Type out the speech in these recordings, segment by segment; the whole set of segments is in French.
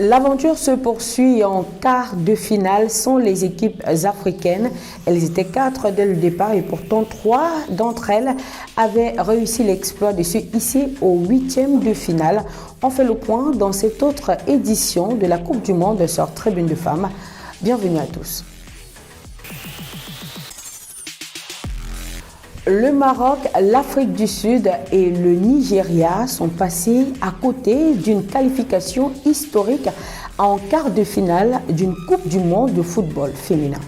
L'aventure se poursuit en quart de finale sont les équipes africaines. Elles étaient 4 dès le départ et pourtant 3 d'entre elles avaient réussi l'exploit de se hisser au 8e de finale. On fait le point dans cette autre édition de la Coupe du Monde sur Tribune de Femmes. Bienvenue à tous. Le Maroc, l'Afrique du Sud et le Nigeria sont passés à côté d'une qualification historique en quart de finale d'une Coupe du Monde de football féminin.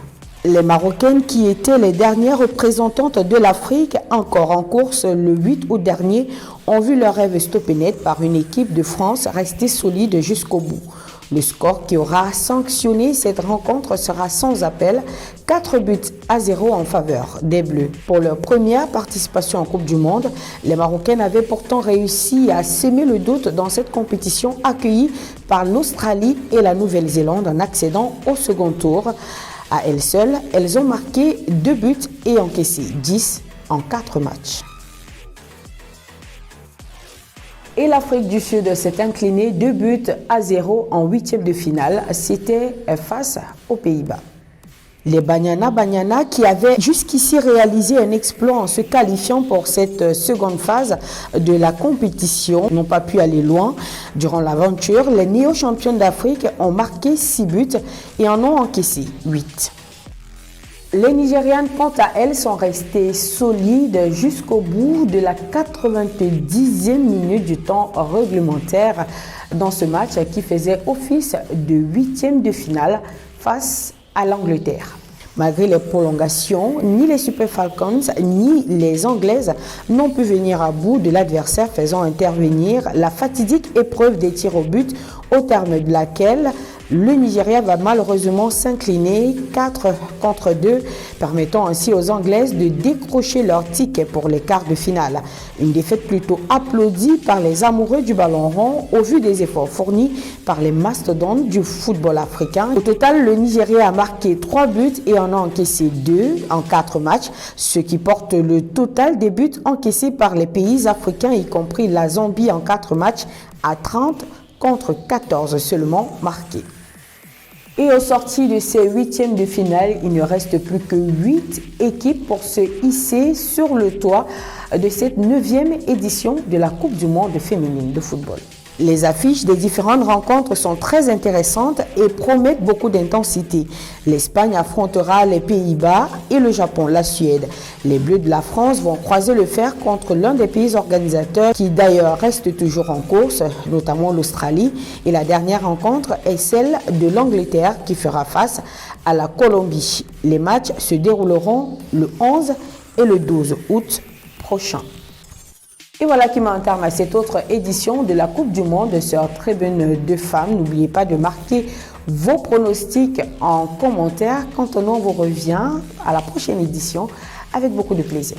Les Marocaines, qui étaient les dernières représentantes de l'Afrique encore en course le 8 août dernier, ont vu leur rêve stoppé net par une équipe de France restée solide jusqu'au bout. Le score qui aura sanctionné cette rencontre sera sans appel, 4-0 en faveur des Bleus. Pour leur première participation en Coupe du Monde, les Marocaines avaient pourtant réussi à semer le doute dans cette compétition accueillie par l'Australie et la Nouvelle-Zélande en accédant au second tour. À elles seules, elles ont marqué 2 buts et encaissé 10 en 4 matchs. Et l'Afrique du Sud s'est inclinée 2-0 en 8e de finale. C'était face aux Pays-Bas. Les Banyana qui avaient jusqu'ici réalisé un exploit en se qualifiant pour cette seconde phase de la compétition n'ont pas pu aller loin. Durant l'aventure, les néo-championnes d'Afrique ont marqué 6 buts et en ont encaissé 8. Les Nigérianes, quant à elles, sont restées solides jusqu'au bout de la 90e minute du temps réglementaire dans ce match qui faisait office de 8e de finale face à l'Angleterre. Malgré les prolongations, ni les Super Falcons ni les Anglaises n'ont pu venir à bout de l'adversaire, faisant intervenir la fatidique épreuve des tirs au but, au terme de laquelle le Nigeria va malheureusement s'incliner 4-2, permettant ainsi aux Anglaises de décrocher leur ticket pour les quarts de finale. Une défaite plutôt applaudie par les amoureux du ballon rond au vu des efforts fournis par les mastodontes du football africain. Au total, le Nigeria a marqué 3 buts et en a encaissé 2 en 4 matchs, ce qui porte le total des buts encaissés par les pays africains, y compris la Zambie en 4 matchs, à 30 contre 14 seulement marqués. Et au sorti de ces 8e de finale, il ne reste plus que 8 équipes pour se hisser sur le toit de cette 9e édition de la Coupe du Monde féminine de football. Les affiches des différentes rencontres sont très intéressantes et promettent beaucoup d'intensité. L'Espagne affrontera les Pays-Bas et le Japon, la Suède. Les Bleus de la France vont croiser le fer contre l'un des pays organisateurs qui d'ailleurs reste toujours en course, notamment l'Australie. Et la dernière rencontre est celle de l'Angleterre qui fera face à la Colombie. Les matchs se dérouleront le 11 et le 12 août prochain. Et voilà qui met un terme à cette autre édition de la Coupe du Monde sur Tribune de Femmes. N'oubliez pas de marquer vos pronostics en commentaire. Quant au nom, on vous revient à la prochaine édition avec beaucoup de plaisir.